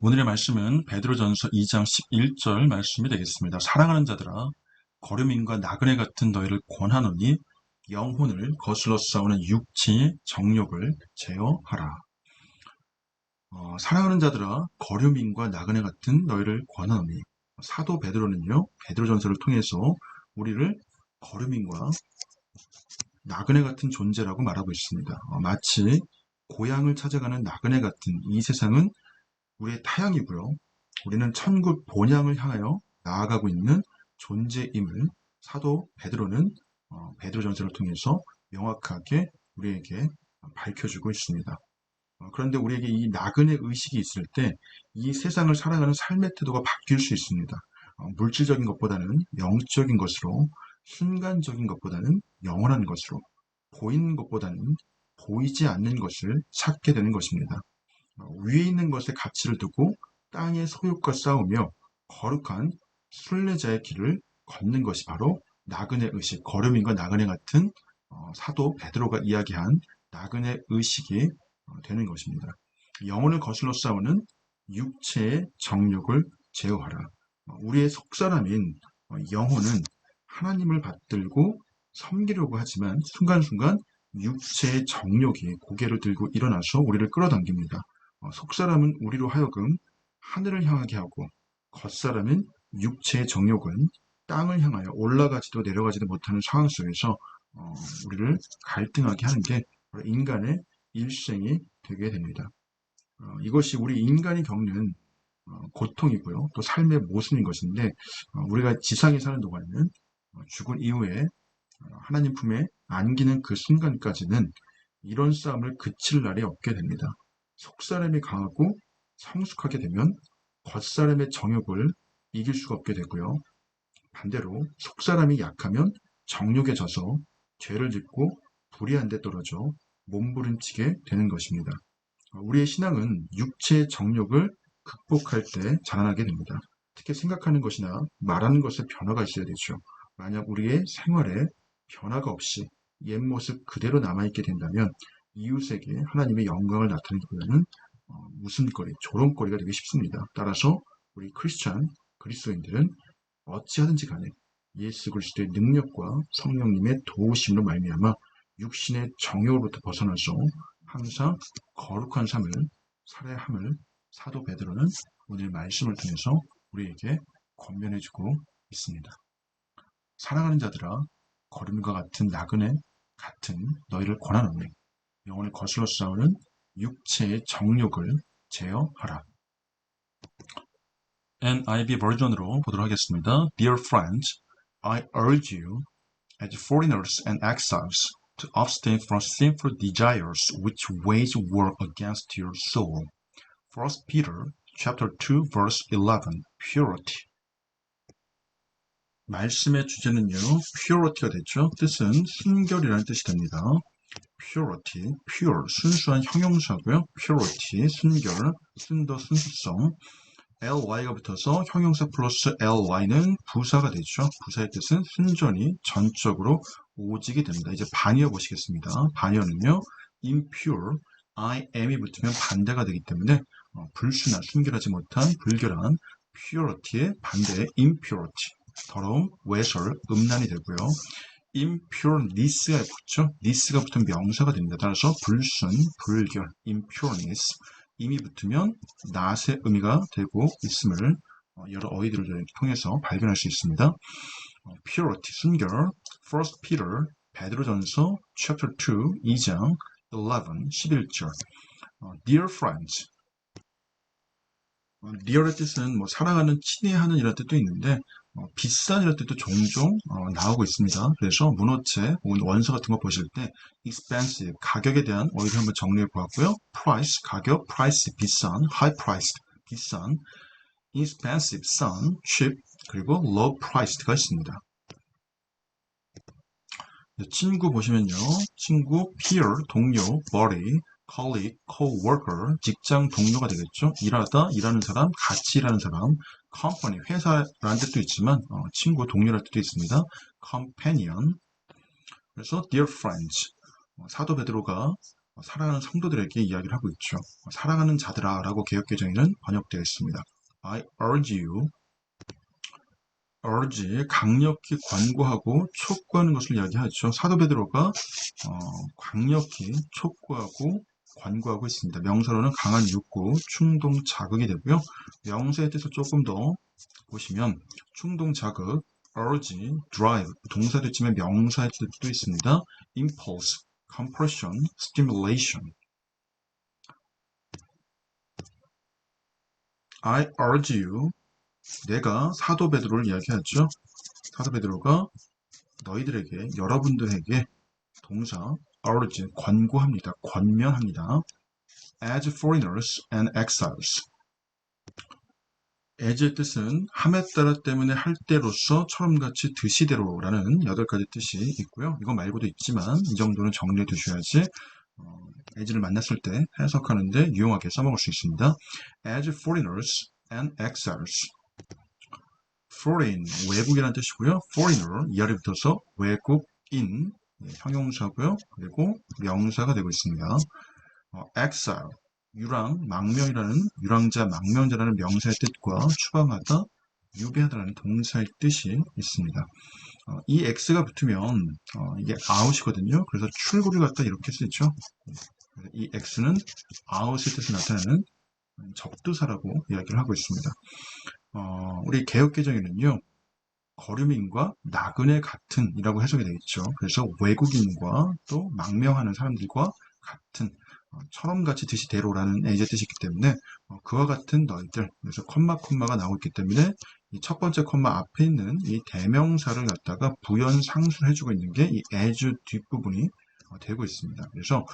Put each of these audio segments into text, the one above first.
오늘의 말씀은 베드로전서 2장 11절 말씀이 되겠습니다. 사랑하는 자들아, 거류민과 나그네 같은 너희를 권하노니 영혼을 거슬러 싸우는 육체의 정욕을 제어하라. 사랑하는 자들아, 거류민과 나그네 같은 너희를 권하노니, 사도 베드로는요, 베드로전서를 통해서 우리를 거류민과 나그네 같은 존재라고 말하고 있습니다. 마치 고향을 찾아가는 나그네 같은 이 세상은 우리의 타향이고요. 우리는 천국 본향을 향하여 나아가고 있는 존재임을 사도 베드로는 베드로전서를 통해서 명확하게 우리에게 밝혀주고 있습니다. 그런데 우리에게 이 나그네 의식이 있을 때 이 세상을 살아가는 삶의 태도가 바뀔 수 있습니다. 물질적인 것보다는 영적인 것으로, 순간적인 것보다는 영원한 것으로, 보이는 것보다는 보이지 않는 것을 찾게 되는 것입니다. 위에 있는 것에 가치를 두고 땅의 소유과 싸우며 거룩한 순례자의 길을 걷는 것이 바로 나그네 의식, 거류민과 나그네 같은 사도 베드로가 이야기한 나그네 의식이 되는 것입니다. 영혼을 거슬러 싸우는 육체의 정욕을 제어하라. 우리의 속사람인 영혼은 하나님을 받들고 섬기려고 하지만 순간순간 육체의 정욕이 고개를 들고 일어나서 우리를 끌어당깁니다. 속사람은 우리로 하여금 하늘을 향하게 하고 겉사람은 육체의 정욕은 땅을 향하여 올라가지도 내려가지도 못하는 상황 속에서 우리를 갈등하게 하는 게 바로 인간의 일생이 되게 됩니다. 이것이 우리 인간이 겪는 고통이고요. 또 삶의 모순인 것인데 우리가 지상에 사는 동안은 죽은 이후에 하나님 품에 안기는 그 순간까지는 이런 싸움을 그칠 날이 없게 됩니다. 속사람이 강하고 성숙하게 되면 겉사람의 정욕을 이길 수가 없게 되고요. 반대로 속사람이 약하면 정욕에 져서 죄를 짓고 불의한 데 떨어져 몸부림치게 되는 것입니다. 우리의 신앙은 육체의 정욕을 극복할 때 자라나게 됩니다. 특히 생각하는 것이나 말하는 것에 변화가 있어야 되죠. 만약 우리의 생활에 변화가 없이 옛 모습 그대로 남아있게 된다면 이웃에게 하나님의 영광을 나타내기보다는 웃음거리, 조롱거리가 되기 쉽습니다. 따라서 우리 크리스찬, 그리스도인들은 어찌하든지 간에 예수 그리스도의 능력과 성령님의 도우심으로 말미암아 육신의 정욕으로부터 벗어나서 항상 거룩한 삶을 살아야 함을 사도 베드로는 오늘 말씀을 통해서 우리에게 권면해주고 있습니다. 사랑하는 자들아, 거름과 같은 나그네 같은 너희를 권하노니 영혼을 거슬러 싸우는 육체의 정욕을 제어하라. NIV 버전으로 보도록 하겠습니다. Dear friends, I urge you, as foreigners and exiles, to abstain from sinful desires which wage war against your soul. 1 Peter chapter 2, verse 11, purity. 말씀의 주제는요, purity가 됐죠. 뜻은 순결이라는 뜻이 됩니다. purity, pure, 순수한 형용사고요. purity, 순결, 순도, 순수성. ly가 붙어서 형용사 플러스 ly는 부사가 되죠. 부사의 뜻은 순전히, 전적으로, 오직이 됩니다. 이제 반의어 보시겠습니다. 반의어는요, impure, im이 붙으면 반대가 되기 때문에 불순한, 순결하지 못한, 불결한, purity의 반대, impurity, 더러움, 외설, 음란이 되고요. impureness가 붙죠. ness가 붙으면 명사가 됩니다. 따라서 불순, 불결, impureness, 임이 붙으면 낫의 의미가 되고 있음을 여러 어휘들을 통해서 발견할 수 있습니다. purity, 순결, 1 Peter, 베드로전서 chapter 2, 2장 11절. Dear friends, dear의 뜻은 사랑하는, 친애하는 이런 뜻도 있는데 비싼 이런 뜻도 종종 나오고 있습니다. 그래서 문어체 혹은 원서 같은 거 보실 때 expensive, 가격에 대한 어휘를 한번 정리해 보았고요. price, 가격, price, 비싼, high priced, 비싼, expensive, 싼, cheap, 그리고 low priced가 있습니다. 친구 보시면요. 친구, peer, 동료, buddy, colleague, co-worker, 직장 동료가 되겠죠. 일하다, 일하는 사람, 같이 일하는 사람, company, 회사라는 뜻도 있지만 친구, 동료라는 뜻도 있습니다. companion. 그래서 dear friends, 사도 베드로가 사랑하는 성도들에게 이야기를 하고 있죠. 사랑하는 자들아 라고 개역개정에는 번역되어 있습니다. I urge you, urge, 강력히 권고하고 촉구하는 것을 이야기하죠. 사도 베드로가 강력히 촉구하고 권고하고 있습니다. 명사로는 강한 욕구, 충동, 자극이 되고요. 명사의 뜻을 조금 더 보시면 충동, 자극, urge, drive, 동사 대칭의 명사의 뜻도 있습니다. impulse, compulsion, stimulation. I urge you, 내가 사도 베드로를 이야기하죠. 사도 베드로가 너희들에게, 여러분들에게 동사 urge, 권고합니다. 권면합니다. As foreigners and exiles. as의 뜻은 함에 따라 때문에 할 때로서 처럼같이 드시대로라는 8가지 뜻이 있고요. 이거 말고도 있지만 이 정도는 정리해 두셔야지 as를 만났을 때 해석하는데 유용하게 써먹을 수 있습니다. As foreigners and exiles. foreign, 외국이라는 뜻이고요. foreigner, 이 아래 붙어서 외국인, 형용사고요. 그리고 명사가 되고 있습니다. exile, 유랑, 망명이라는 유랑자, 망명자라는 명사의 뜻과 추방하다, 유배하다라는 동사의 뜻이 있습니다. 이 x가 붙으면 이게 out이거든요. 그래서 출구를 갖다 이렇게 쓰죠. 이 x는 out의 뜻을 나타내는 접두사라고 이야기를 하고 있습니다. 우리 개역개정에는요, 거류민과 나그네 같은 이라고 해석이 되겠죠. 그래서 외국인과 또 망명하는 사람들과 같은, 처럼같이 드시대로라는 as의 뜻이 있기 때문에 그와 같은 너희들, 그래서 콤마가 나오고 있기 때문에 이 첫 번째 콤마 앞에 있는 이 대명사를 갖다가 부연 상수를 해주고 있는 게 이 as 뒷부분이 되고 있습니다. 그래서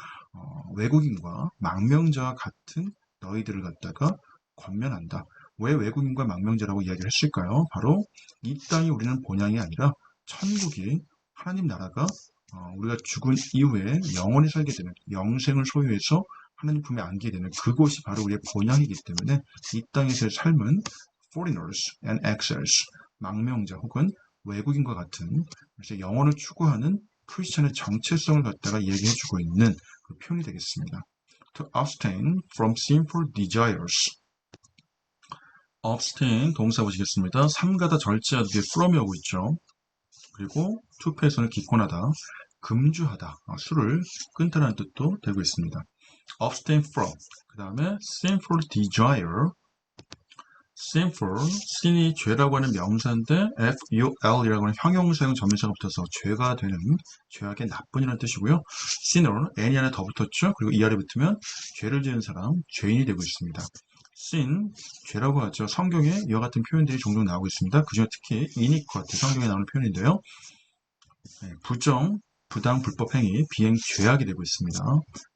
외국인과 망명자와 같은 너희들을 갖다가 권면한다. 왜 외국인과 망명자라고 이야기를 했을까요? 바로 이 땅이 우리는 본향이 아니라 천국이, 하나님 나라가 우리가 죽은 이후에 영원히 살게 되는, 영생을 소유해서 하나님 품에 안게 되는 그곳이 바로 우리의 본향이기 때문에 이 땅에서의 삶은 foreigners and exiles, 망명자 혹은 외국인과 같은, 그래서 영혼을 추구하는 크리스천의 정체성을 갖다가 얘기해주고 있는 그 표현이 되겠습니다. To abstain from sinful desires. abstain 동사 보시겠습니다. 삼가다, 절제하다 뒤에 from이 오고 있죠. 그리고 투표에서는 기권하다, 금주하다, 술을 끊다라는 뜻도 되고 있습니다. abstain from, 그 다음에 sinful desire. sinful, sin이 죄라고 하는 명사인데 ful 이라고 하는 형용사용 전면사가 붙어서 죄가 되는, 죄악의 나쁜이라는 뜻이고요. sinner, n이 안에 더 붙었죠. 그리고 이 아래 붙으면 죄를 지은 사람, 죄인이 되고 있습니다. sin, 죄라고 하죠. 성경에 이와 같은 표현들이 종종 나오고 있습니다. 그중에 특히 iniquity, 성경에 나오는 표현인데요. 부정, 부당, 불법 행위, 비행, 죄악이 되고 있습니다.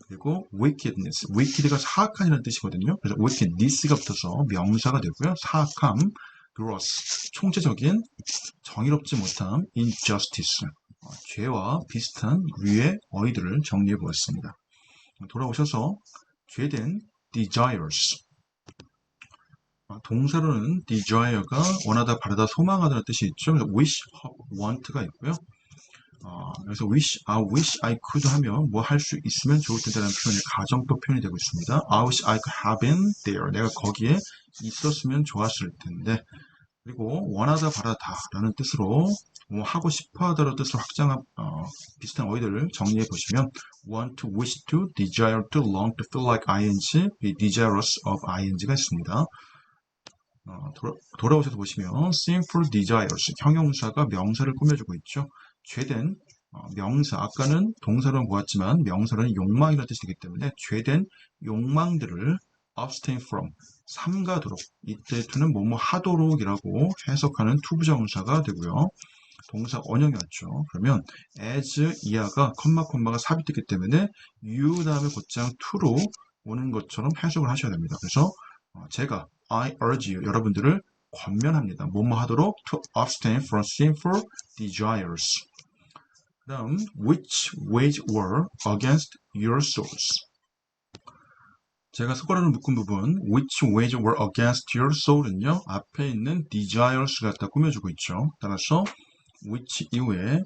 그리고 wickedness, wicked가 사악한이라는 뜻이거든요. 그래서 wickedness가 붙어서 명사가 되고요. 사악함, gross, 총체적인, 정의롭지 못함, injustice, 죄와 비슷한 류의 어휘들을 정리해 보았습니다. 돌아오셔서 죄된 desires, 동사로는 desire가 원하다, 바라다, 소망하다는 뜻이 있죠. 그래서 wish, want가 있고요. 그래서 wish, wish I could 하면 뭐 할 수 있으면 좋을 텐데라는 표현이 가정법 표현이 되고 있습니다. I wish I could have been there. 내가 거기에 있었으면 좋았을 텐데. 그리고 원하다, 바라다라는 뜻으로 뭐 하고 싶어 하다로 뜻을 확장한 비슷한 어휘들을 정리해 보시면 want to, wish to, desire to, long to, feel like ing, be desirous of ing가 있습니다. 돌아오셔서 보시면 sinful desires, 형용사가 명사를 꾸며주고 있죠. 죄된 명사, 아까는 동사로 보았지만 명사로는 욕망이라는 뜻이 되기 때문에 죄된 욕망들을 abstain from, 삼가도록, 이때 to는 뭐뭐 하도록이라고 해석하는 투부정사가 되고요. 동사 원형이 왔죠. 그러면 as 이하가 콤마가 삽입됐기 때문에 you 다음에 곧장 to로 오는 것처럼 해석을 하셔야 됩니다. 그래서 제가 I urge you, 여러분들을 권면합니다. 뭐뭐 하도록 to abstain from sinful desires. 그 다음 which wage war against your souls. 제가 숟가락을 묶은 부분 which wage war against your soul은요, 앞에 있는 desires 갖다 꾸며주고 있죠. 따라서 which 이후에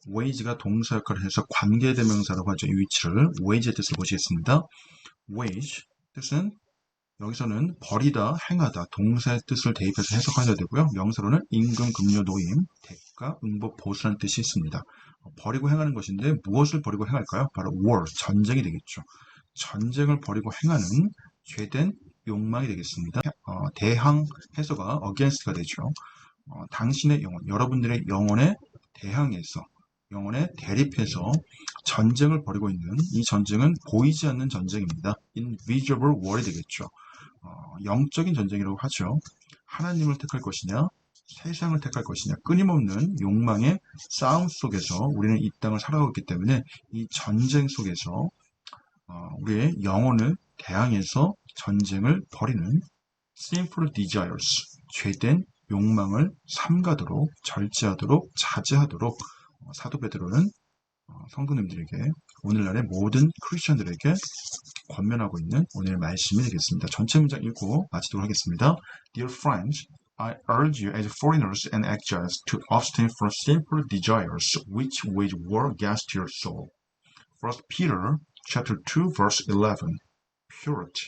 wage가 동사 역할을 해서 관계대명사라고 하죠. 이 위치를 wage의 뜻을 보시겠습니다. wage 뜻은 여기서는 버리다, 행하다, 동사의 뜻을 대입해서 해석하셔야 되고요. 명사로는 임금, 급료, 노임, 대가, 응법, 보수라는 뜻이 있습니다. 버리고 행하는 것인데 무엇을 버리고 행할까요? 바로 war, 전쟁이 되겠죠. 전쟁을 버리고 행하는 죄된 욕망이 되겠습니다. 대항 해서가 against가 되죠. 당신의 영혼, 여러분들의 영혼에 대항해서, 영혼에 대립해서 전쟁을 벌이고 있는 이 전쟁은 보이지 않는 전쟁입니다. invisible war이 되겠죠. 영적인 전쟁이라고 하죠. 하나님을 택할 것이냐, 세상을 택할 것이냐, 끊임없는 욕망의 싸움 속에서 우리는 이 땅을 살아가고 있기 때문에 이 전쟁 속에서 우리의 영혼을 대항해서 전쟁을 벌이는 sinful desires, 죄된 욕망을 삼가도록, 절제하도록, 자제하도록 사도 베드로는 성도님들에게, 오늘날의 모든 크리스천들에게 권면하고 있는 오늘 말씀이 되겠습니다. 전체 문장 읽고 마치도록 하겠습니다. Dear friends, I urge you as foreigners and exiles to abstain from sinful desires which wage war against your soul. 1 Peter chapter 2 verse 11. Purity.